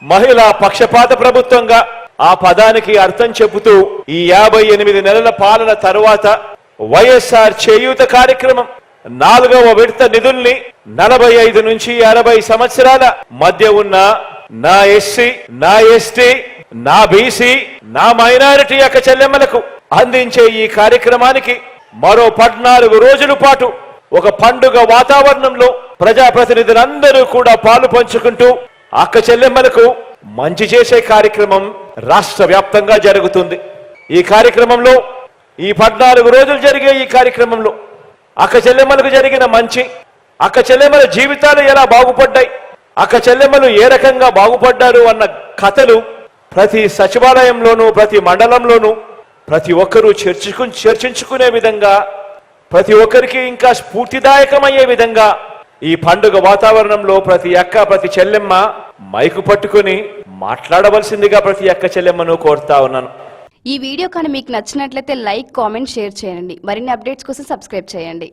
మహిళా పక్షపాత ప్రభుత్వంగా ఆ పదానికి అర్థం చెబుతూ ఈ 58 నెలల పాలన తరువాత వైఎస్ఆర్ చేయూత కార్యక్రమం 4వ విడత నిధుల్ని 45 నుంచి 60 సంవత్సరాల మధ్య ఉన్న నా ఎస్సీ, నా ఎస్టీ, నా బీసీ, నా మైనారిటీ అక్క చెల్లెమ్మలకు అందించే ఈ కార్యక్రమానికి మరో 14 రోజుల పాటు ఒక పండుగ వాతావరణంలో ప్రజాప్రతినిధులందరూ కూడా పాలు పంచుకుంటూ అక్క చెల్లెమ్మలకు మంచి చేసే కార్యక్రమం రాష్ట్ర వ్యాప్తంగా జరుగుతుంది. ఈ కార్యక్రమంలో ఈ 14 రోజులు జరిగే ఈ కార్యక్రమంలో అక్క చెల్లెమ్మలకు జరిగిన మంచి, అక్క చెల్లెమ్మల జీవితాలు ఎలా బాగుపడ్డాయి, అక్క చెల్లెమ్మలు ఏ రకంగా బాగుపడ్డారు అన్న కథలు ప్రతి సచివాలయంలోనూ ప్రతి మండలంలోనూ ప్రతి ఒక్కరూ చర్చించుకునే విధంగా, ప్రతి ఒక్కరికి ఇంకా స్ఫూర్తిదాయకమయ్యే విధంగా ఈ పండుగ వాతావరణంలో ప్రతి అక్క ప్రతి చెల్లెమ్మ మైకు పట్టుకుని మాట్లాడవలసిందిగా ప్రతి అక్క చెల్లెమ్మను కోరుతా ఉన్నాను. ఈ వీడియో కానీ మీకు నచ్చినట్లయితే లైక్, కామెంట్, షేర్ చేయండి. మరిన్ని అప్డేట్స్ కోసం సబ్స్క్రైబ్ చేయండి.